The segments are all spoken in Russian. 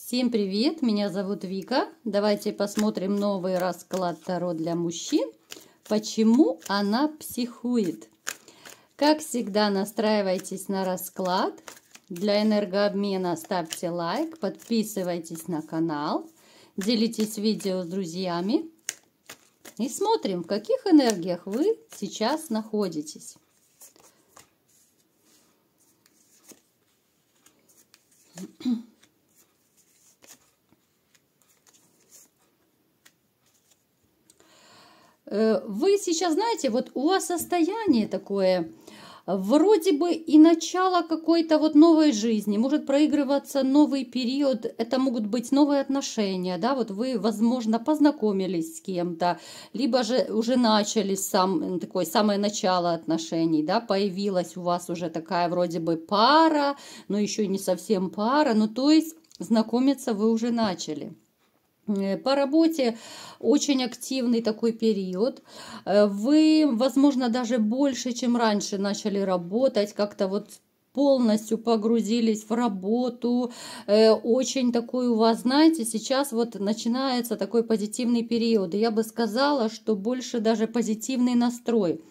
Всем привет, меня зовут Вика. Давайте посмотрим новый расклад Таро для мужчин. Почему она психует? Как всегда, настраивайтесь на расклад. Для энергообмена ставьте лайк, подписывайтесь на канал, делитесь видео с друзьями. И смотрим, в каких энергиях вы сейчас находитесь. Вы сейчас знаете, вот у вас состояние такое, вроде бы и начало какой-то вот новой жизни, может проигрываться новый период, это могут быть новые отношения, да, вот вы, возможно, познакомились с кем-то, либо же уже начали самое начало отношений, да, появилась у вас уже такая вроде бы пара, но еще не совсем пара, ну то есть знакомиться вы уже начали. По работе очень активный такой период. Вы, возможно, даже больше, чем раньше начали работать, как-то вот полностью погрузились в работу. Очень такой у вас, знаете, сейчас вот начинается такой позитивный период. И я бы сказала, что больше даже позитивный настрой.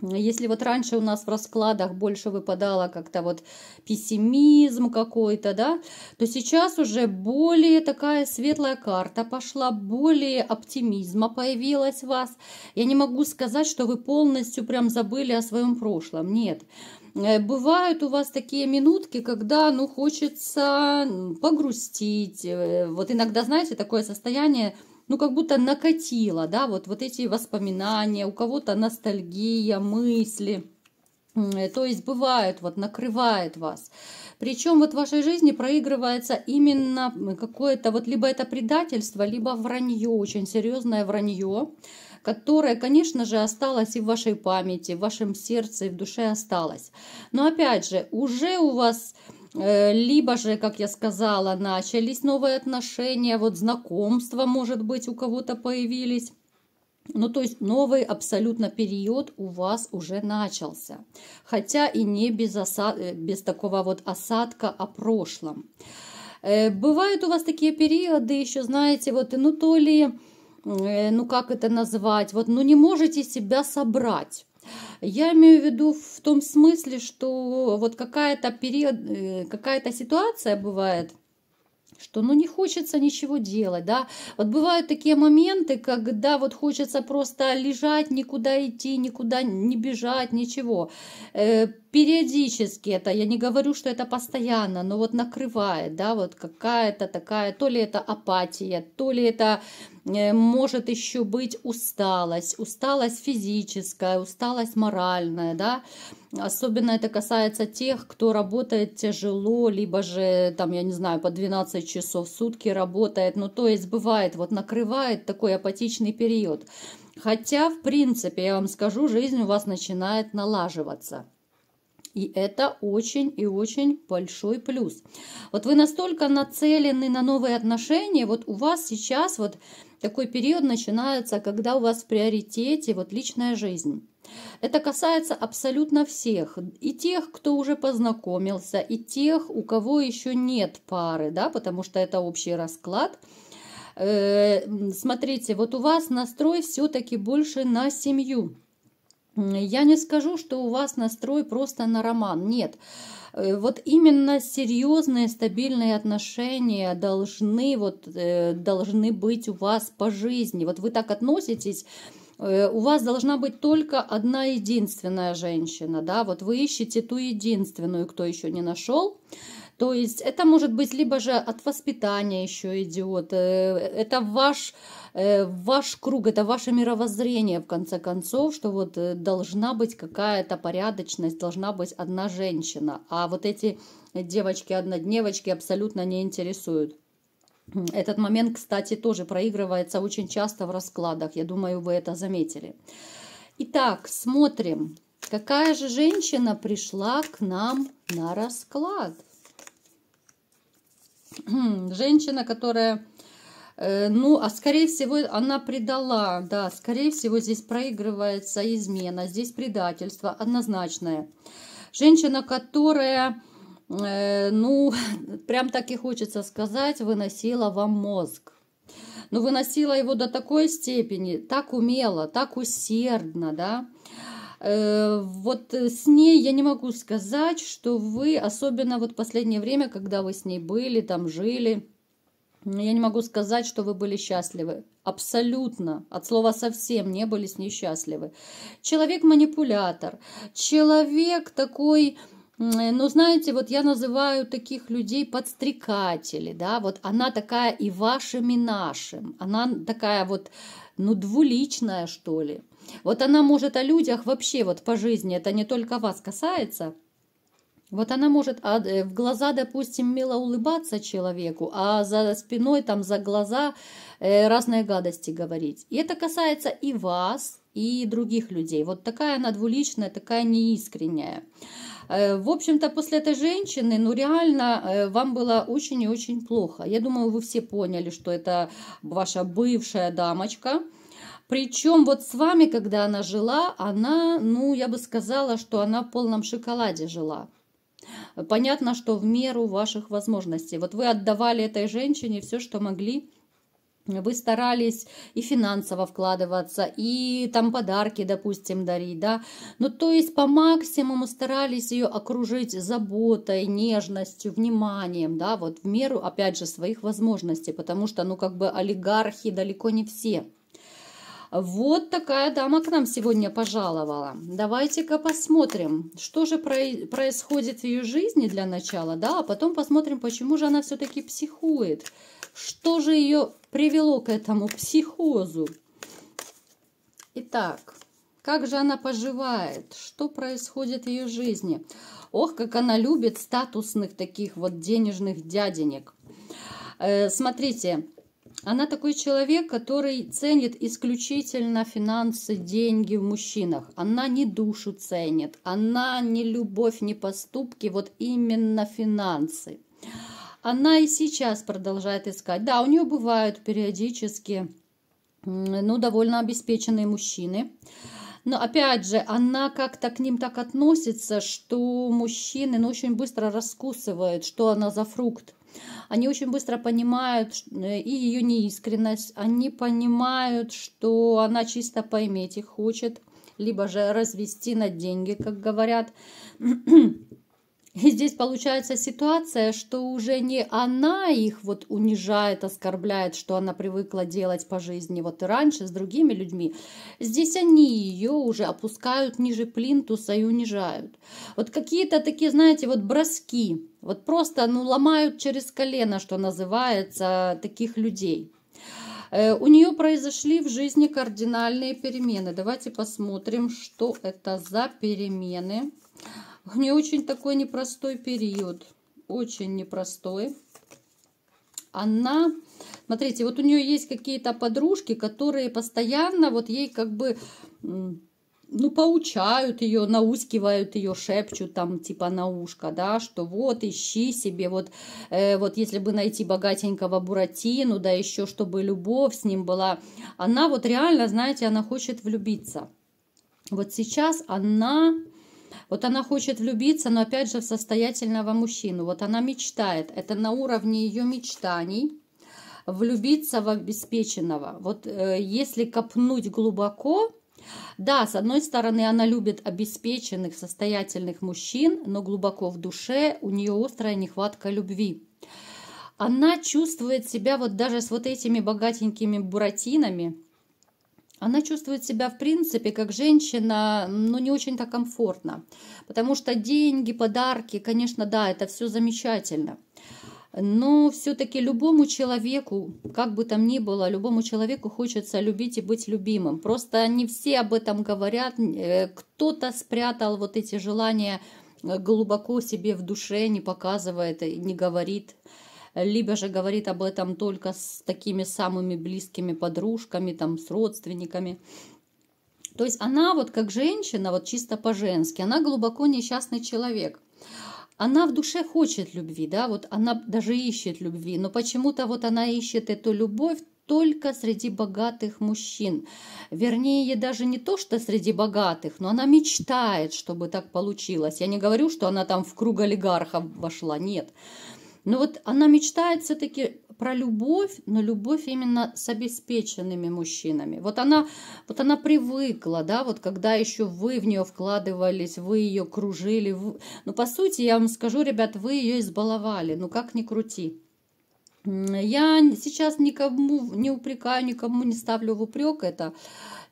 Если вот раньше у нас в раскладах больше выпадало как-то вот пессимизм какой-то, да, то сейчас уже более такая светлая карта пошла, более оптимизма появилась у вас. Я не могу сказать, что вы полностью прям забыли о своем прошлом, нет. Бывают у вас такие минутки, когда, ну, хочется погрустить. Вот иногда, знаете, такое состояние, ну, как будто накатило, да, вот эти воспоминания, у кого-то ностальгия, мысли. То есть бывает, вот накрывает вас. Причем вот в вашей жизни проигрывается именно какое-то вот либо это предательство, либо вранье, очень серьезное вранье, которое, конечно же, осталось и в вашей памяти, в вашем сердце, и в душе осталось. Но опять же, уже у вас... Либо же, как я сказала, начались новые отношения, вот знакомства, может быть, у кого-то появились. Ну, то есть новый абсолютно период у вас уже начался. Хотя и не без такого вот осадка о прошлом. Бывают у вас такие периоды еще, знаете, вот, ну, то ли, ну, как это назвать, вот, ну, не можете себя собрать. Я имею в виду в том смысле, что вот какая-то ситуация бывает, что ну не хочется ничего делать, да. Вот бывают такие моменты, когда вот хочется просто лежать, никуда идти, никуда не бежать, ничего. Периодически это, я не говорю, что это постоянно, но вот накрывает, да, вот какая-то такая, то ли это апатия, то ли это может еще быть усталость физическая, усталость моральная, да. Особенно это касается тех, кто работает тяжело, либо же, там, я не знаю, по 12 часов в сутки работает. Ну, то есть бывает, вот накрывает такой апатичный период. Хотя, в принципе, я вам скажу, жизнь у вас начинает налаживаться. И это очень и очень большой плюс. Вот вы настолько нацелены на новые отношения, вот у вас сейчас вот такой период начинается, когда у вас в приоритете вот личная жизнь. Это касается абсолютно всех, и тех, кто уже познакомился, и тех, у кого еще нет пары, да, потому что это общий расклад. Смотрите, вот у вас настрой все-таки больше на семью. Я не скажу, что у вас настрой просто на роман, нет. Вот именно серьезные, стабильные отношения должны быть у вас по жизни. Вот вы так относитесь, у вас должна быть только одна единственная женщина, да, вот вы ищете ту единственную, кто еще не нашел. То есть это может быть либо же от воспитания еще идет, это ваш круг, это ваше мировоззрение, в конце концов, что вот должна быть какая-то порядочность, должна быть одна женщина, а вот эти девочки-однодневочки абсолютно не интересуют. Этот момент, кстати, тоже проигрывается очень часто в раскладах, я думаю, вы это заметили. Итак, смотрим, какая же женщина пришла к нам на расклад. Женщина, которая, ну, скорее всего, она предала, да, скорее всего, здесь проигрывается измена, здесь предательство однозначное. Женщина, которая ну, прям так и хочется сказать, выносила вам мозг. Но выносила его до такой степени, так умело, так усердно, да. Вот с ней я не могу сказать, что вы, особенно вот в последнее время, когда вы с ней были, там жили, я не могу сказать, что вы были счастливы. Абсолютно, от слова совсем не были с ней счастливы. Человек-манипулятор, человек такой, ну, знаете, вот я называю таких людей подстрекатели, да, вот она такая и вашим, и нашим. Она такая вот, ну, двуличная, что ли. Вот она может о людях вообще вот по жизни, это не только вас касается. Вот она может в глаза, допустим, мило улыбаться человеку, а за спиной, там, за глаза разные гадости говорить. И это касается и вас, и других людей. Вот такая она двуличная, такая неискренняя. В общем-то, после этой женщины, ну, реально, вам было очень и очень плохо. Я думаю, вы все поняли, что это ваша бывшая дамочка. Причем вот с вами, когда она жила, она, ну, я бы сказала, что она в полном шоколаде жила. Понятно, что в меру ваших возможностей. Вот вы отдавали этой женщине все, что могли. Вы старались и финансово вкладываться, и там подарки, допустим, дарить, да. Ну, то есть по максимуму старались ее окружить заботой, нежностью, вниманием, да, вот в меру, опять же, своих возможностей, потому что, ну, как бы олигархи далеко не все. Вот такая дама к нам сегодня пожаловала. Давайте-ка посмотрим, что же происходит в ее жизни для начала, да, а потом посмотрим, почему же она все-таки психует. Что же ее привело к этому психозу? Итак, как же она поживает? Что происходит в ее жизни? Ох, как она любит статусных таких вот денежных дяденек. Смотрите. Она такой человек, который ценит исключительно финансы, деньги в мужчинах. Она не душу ценит, она не любовь, не поступки, вот именно финансы. Она и сейчас продолжает искать. Да, у нее бывают периодически, ну, довольно обеспеченные мужчины. Но опять же, она как-то к ним так относится, что мужчины, ну, очень быстро раскусывают, что она за фрукт. Они очень быстро понимают и ее неискренность, они понимают, что она чисто поиметь их хочет, либо же развести на деньги, как говорят. И здесь получается ситуация, что уже не она их вот унижает, оскорбляет, что она привыкла делать по жизни вот и раньше с другими людьми. Здесь они ее уже опускают ниже плинтуса и унижают. Вот какие-то такие, знаете, вот броски, вот просто, ну, ломают через колено, что называется, таких людей. У нее произошли в жизни кардинальные перемены. Давайте посмотрим, что это за перемены. У нее очень такой непростой период, очень непростой. Она, смотрите, вот у нее есть какие-то подружки, которые постоянно вот ей как бы, ну, поучают ее, наускивают ее, шепчут там типа на ушко, да, что вот ищи себе, вот если бы найти богатенького Буратино, да еще чтобы любовь с ним была. Она вот реально, знаете, она хочет влюбиться. Вот сейчас она... Вот она хочет влюбиться, но опять же в состоятельного мужчину. Вот она мечтает, это на уровне ее мечтаний, влюбиться в обеспеченного. Вот если копнуть глубоко, да, с одной стороны она любит обеспеченных, состоятельных мужчин, но глубоко в душе у нее острая нехватка любви. Она чувствует себя вот даже с вот этими богатенькими буратинами, она чувствует себя, в принципе, как женщина, ну, не очень-то комфортно. Потому что деньги, подарки, конечно, да, это все замечательно. Но все-таки любому человеку, как бы там ни было, любому человеку хочется любить и быть любимым. Просто не все об этом говорят. Кто-то спрятал вот эти желания глубоко себе в душе, не показывает, не говорит. Либо же говорит об этом только с такими самыми близкими подружками, там, с родственниками. То есть она вот как женщина, вот чисто по-женски, она глубоко несчастный человек. Она в душе хочет любви, да, вот она даже ищет любви, но почему-то вот она ищет эту любовь только среди богатых мужчин. Вернее, даже не то, что среди богатых, но она мечтает, чтобы так получилось. Я не говорю, что она там в круг олигархов вошла, нет. Но вот она мечтает все-таки про любовь, но любовь именно с обеспеченными мужчинами. Вот она привыкла, да, вот когда еще вы в нее вкладывались, вы ее кружили. Ну, по сути, я вам скажу, ребят, вы ее избаловали, ну, как ни крути. Я сейчас никому не упрекаю, никому не ставлю в упрек это.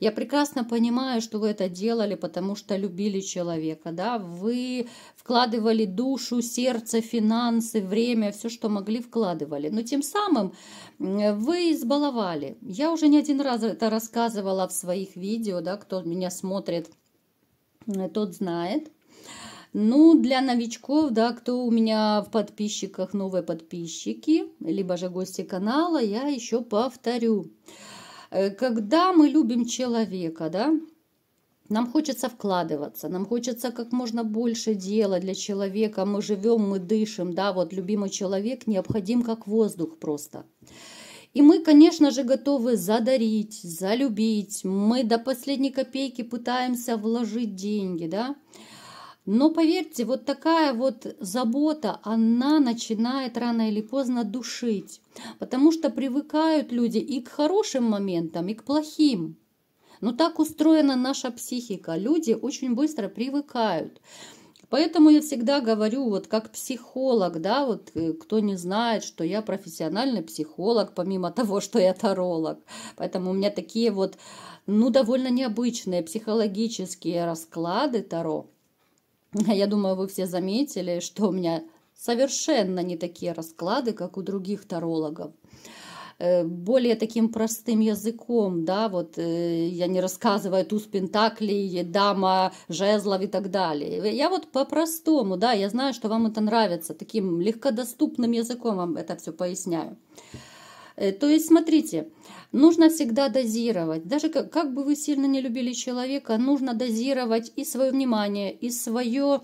Я прекрасно понимаю, что вы это делали, потому что любили человека, да, вы вкладывали душу, сердце, финансы, время, все, что могли, вкладывали. Но тем самым вы избаловали. Я уже не один раз это рассказывала в своих видео, да, кто меня смотрит, тот знает. Ну, для новичков, да, кто у меня в подписчиках, новые подписчики, либо же гости канала, я еще повторю. Когда мы любим человека, да, нам хочется вкладываться, нам хочется как можно больше делать для человека. Мы живем, мы дышим, да, вот любимый человек необходим как воздух просто. И мы, конечно же, готовы задарить, залюбить. Мы до последней копейки пытаемся вложить деньги, да. Но поверьте, вот такая вот забота, она начинает рано или поздно душить. Потому что привыкают люди и к хорошим моментам, и к плохим. Но так устроена наша психика. Люди очень быстро привыкают. Поэтому я всегда говорю, вот как психолог, да, вот кто не знает, что я профессиональный психолог, помимо того, что я таролог. Поэтому у меня такие вот, ну, довольно необычные психологические расклады таро. Я думаю, вы все заметили, что у меня совершенно не такие расклады, как у других тарологов. Более таким простым языком, да, вот я не рассказываю туз пентаклей, дама жезлов и так далее. Я вот по-простому, да, я знаю, что вам это нравится, таким легкодоступным языком вам это все поясняю. То есть, смотрите, нужно всегда дозировать. Даже как бы вы сильно не любили человека, нужно дозировать и свое внимание, и свое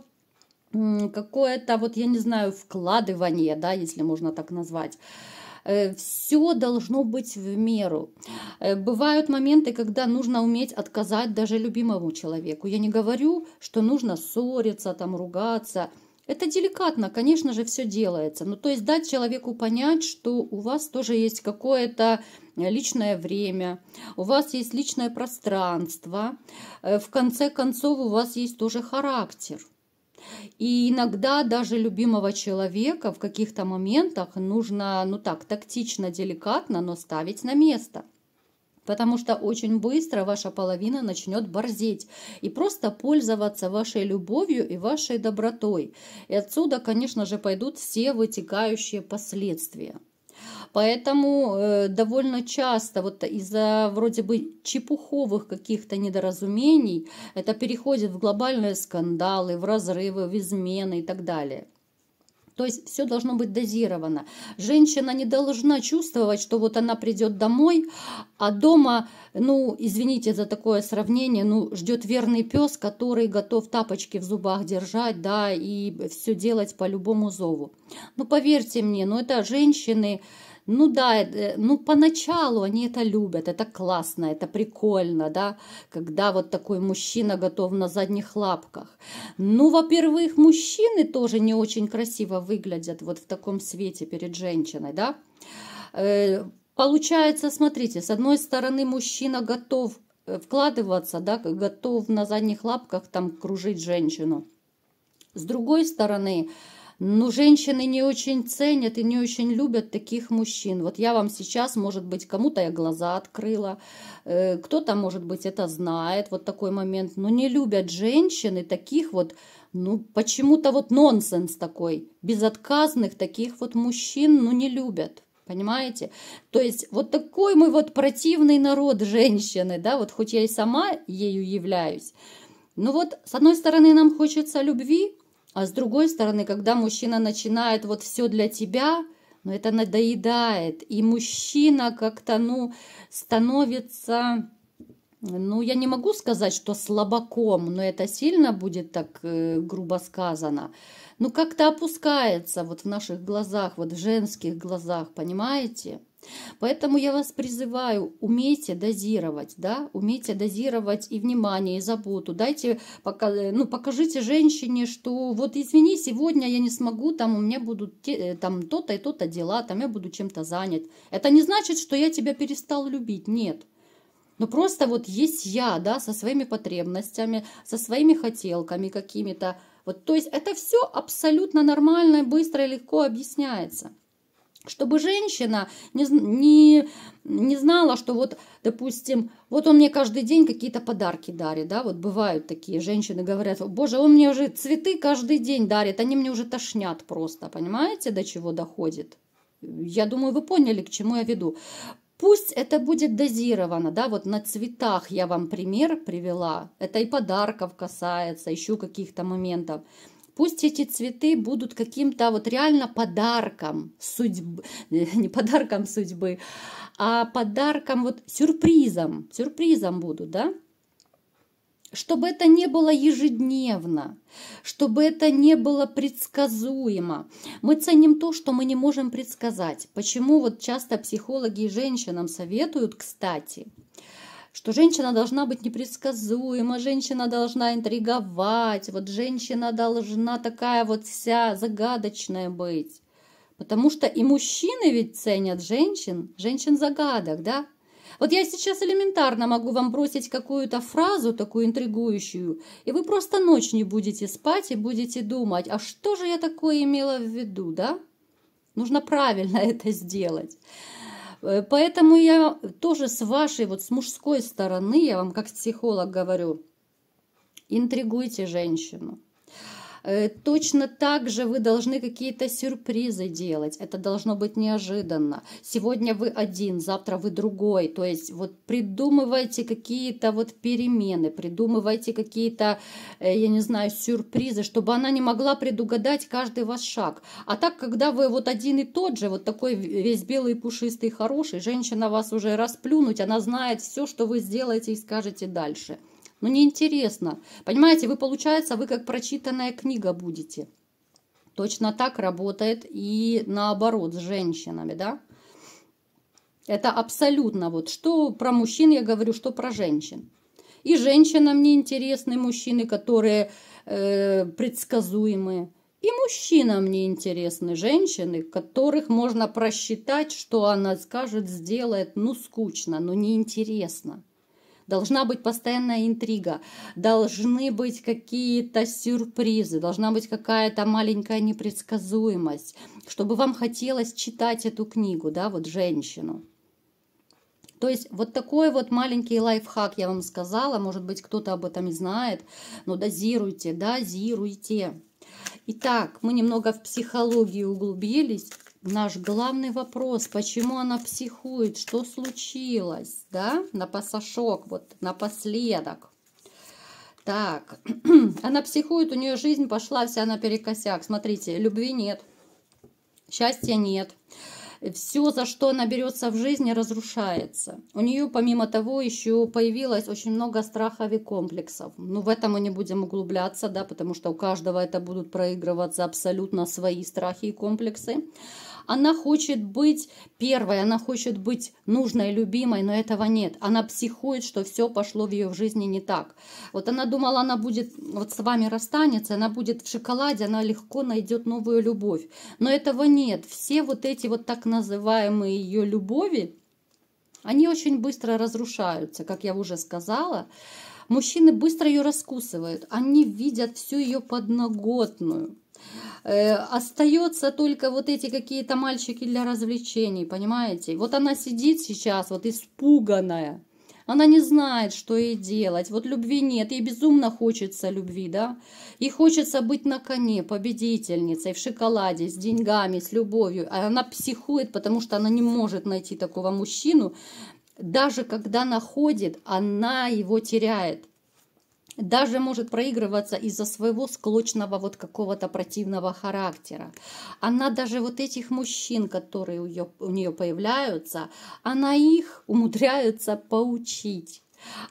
какое-то, вот я не знаю, вкладывание, да, если можно так назвать. Все должно быть в меру. Бывают моменты, когда нужно уметь отказать даже любимому человеку. Я не говорю, что нужно ссориться, там, ругаться. Это деликатно, конечно же, все делается. Ну, то есть дать человеку понять, что у вас тоже есть какое-то личное время, у вас есть личное пространство, в конце концов у вас есть тоже характер. И иногда даже любимого человека в каких-то моментах нужно, ну так, тактично, деликатно, но ставить на место. Потому что очень быстро ваша половина начнет борзеть и просто пользоваться вашей любовью и вашей добротой. И отсюда, конечно же, пойдут все вытекающие последствия. Поэтому довольно часто вот из-за вроде бы чепуховых каких-то недоразумений это переходит в глобальные скандалы, в разрывы, в измены и так далее. То есть все должно быть дозировано. Женщина не должна чувствовать, что вот она придет домой, а дома, ну, извините за такое сравнение, ну, ждет верный пес, который готов тапочки в зубах держать, да, и все делать по любому зову. Ну, поверьте мне, ну, это женщины... Ну да, ну поначалу они это любят, это классно, это прикольно, да, когда вот такой мужчина готов на задних лапках. Ну, во-первых, мужчины тоже не очень красиво выглядят вот в таком свете перед женщиной, да. Получается, смотрите, с одной стороны мужчина готов вкладываться, да, готов на задних лапках там кружить женщину. С другой стороны... Ну, женщины не очень ценят и не очень любят таких мужчин. Вот я вам сейчас, может быть, кому-то я глаза открыла, кто-то, может быть, это знает, вот такой момент. Но не любят женщины таких вот, ну, почему-то вот нонсенс такой, безотказных таких вот мужчин, ну, не любят. Понимаете? То есть вот такой мы вот противный народ женщины, да, вот хоть я и сама ею являюсь. Ну вот, с одной стороны, нам хочется любви, а с другой стороны, когда мужчина начинает вот все для тебя, ну это надоедает. И мужчина как-то, ну, становится, ну, я не могу сказать, что слабаком, но это сильно будет так грубо сказано. Ну, как-то опускается вот в наших глазах, вот в женских глазах, понимаете? Поэтому я вас призываю, умейте дозировать, да, умейте дозировать и внимание, и заботу. Дайте, ну, покажите женщине, что вот извини, сегодня я не смогу, там у меня будут там то-то и то-то дела, там я буду чем-то занят. Это не значит, что я тебя перестал любить, нет. Но просто вот есть я, да, со своими потребностями, со своими хотелками какими-то. Вот, то есть это все абсолютно нормально, быстро и легко объясняется. Чтобы женщина не знала, что вот, допустим, вот он мне каждый день какие-то подарки дарит, да, вот бывают такие женщины, говорят, боже, он мне уже цветы каждый день дарит, они мне уже тошнят просто, понимаете, до чего доходит? Я думаю, вы поняли, к чему я веду. Пусть это будет дозировано, да, вот на цветах я вам пример привела, это и подарков касается, еще каких-то моментов. Пусть эти цветы будут каким-то вот реально подарком судьбы, не подарком судьбы, а подарком вот сюрпризом будут, да. Чтобы это не было ежедневно, чтобы это не было предсказуемо. Мы ценим то, что мы не можем предсказать. Почему вот часто психологи и женщинам советуют, кстати, что женщина должна быть непредсказуема, женщина должна интриговать, вот женщина должна такая вот вся загадочная быть. Потому что и мужчины ведь ценят женщин-загадок, да? Вот я сейчас элементарно могу вам бросить какую-то фразу такую интригующую, и вы просто ночь не будете спать и будете думать, а что же я такое имела в виду, да? Нужно правильно это сделать. Поэтому я тоже с вашей, вот с мужской стороны, я вам как психолог говорю, интригуйте женщину. Точно так же вы должны какие-то сюрпризы делать. Это должно быть неожиданно. Сегодня вы один, завтра вы другой. То есть вот придумывайте какие-то вот перемены, придумывайте какие-то, я не знаю, сюрпризы, чтобы она не могла предугадать каждый ваш шаг. А так, когда вы вот один и тот же, вот такой весь белый, пушистый, хороший, женщина вас уже расплюнуть, она знает все, что вы сделаете и скажете дальше. Ну, неинтересно. Понимаете, получается, вы как прочитанная книга будете. Точно так работает и наоборот с женщинами, да? Это абсолютно вот, что про мужчин я говорю, что про женщин. И женщинам неинтересны мужчины, которые предсказуемые. И мужчинам неинтересны женщины, которых можно просчитать, что она скажет, сделает, ну, скучно, но неинтересно. Должна быть постоянная интрига, должны быть какие-то сюрпризы, должна быть какая-то маленькая непредсказуемость, чтобы вам хотелось читать эту книгу, да, вот женщину. То есть вот такой вот маленький лайфхак я вам сказала, может быть, кто-то об этом и знает, но дозируйте, дозируйте. Итак, мы немного в психологию углубились. Наш главный вопрос, почему она психует, что случилось, да, на пасашок, вот напоследок. Так, она психует, у нее жизнь пошла вся наперекосяк. Смотрите, любви нет, счастья нет. Все, за что она берется в жизни, разрушается. У нее, помимо того, еще появилось очень много страхов и комплексов. Ну, в этом мы не будем углубляться, да, потому что у каждого это будут проигрываться абсолютно свои страхи и комплексы. Она хочет быть первой, она хочет быть нужной, любимой, но этого нет. Она психует, что все пошло в ее жизни не так. Вот она думала, она будет, вот с вами расстанется, она будет в шоколаде, она легко найдет новую любовь. Но этого нет. Все вот эти вот так называемые ее любови, они очень быстро разрушаются, как я уже сказала. Мужчины быстро ее раскусывают, они видят всю ее подноготную. Остается только вот эти какие-то мальчики для развлечений, понимаете? Вот она сидит сейчас, вот испуганная. Она не знает, что ей делать. Вот любви нет, ей безумно хочется любви, да? Ей хочется быть на коне, победительницей, в шоколаде, с деньгами, с любовью. А она психует, потому что она не может найти такого мужчину. Даже когда находит, она его теряет. Даже может проигрываться из-за своего склочного вот какого-то противного характера. Она даже вот этих мужчин, которые у нее появляются, она их умудряется поучить.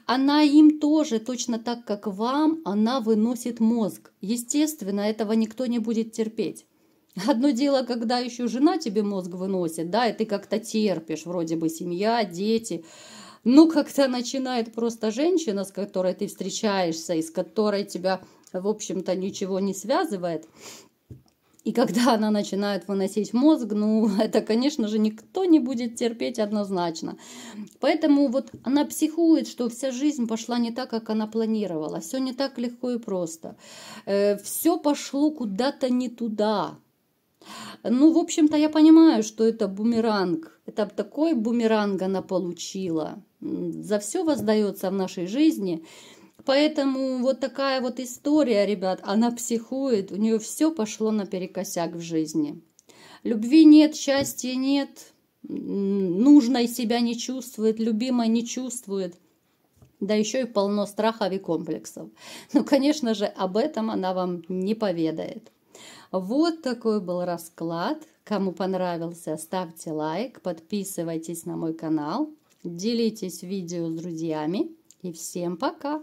Она им тоже, точно так, как вам, она выносит мозг. Естественно, этого никто не будет терпеть. Одно дело, когда еще жена тебе мозг выносит, да, и ты как-то терпишь, вроде бы семья, дети. Ну, как-то начинает просто женщина, с которой ты встречаешься, и с которой тебя, в общем-то, ничего не связывает. И когда она начинает выносить мозг, ну, это, конечно же, никто не будет терпеть однозначно. Поэтому вот она психует, что вся жизнь пошла не так, как она планировала. Все не так легко и просто. Все пошло куда-то не туда. Ну, в общем-то, я понимаю, что это бумеранг. Это такой бумеранг она получила. За все воздается в нашей жизни. Поэтому вот такая вот история, ребят, она психует, у нее все пошло наперекосяк в жизни. Любви нет, счастья нет, нужной себя не чувствует, любимой не чувствует. Да еще и полно страхов и комплексов. Ну, конечно же, об этом она вам не поведает. Вот такой был расклад. Кому понравился, ставьте лайк, подписывайтесь на мой канал, делитесь видео с друзьями. И всем пока!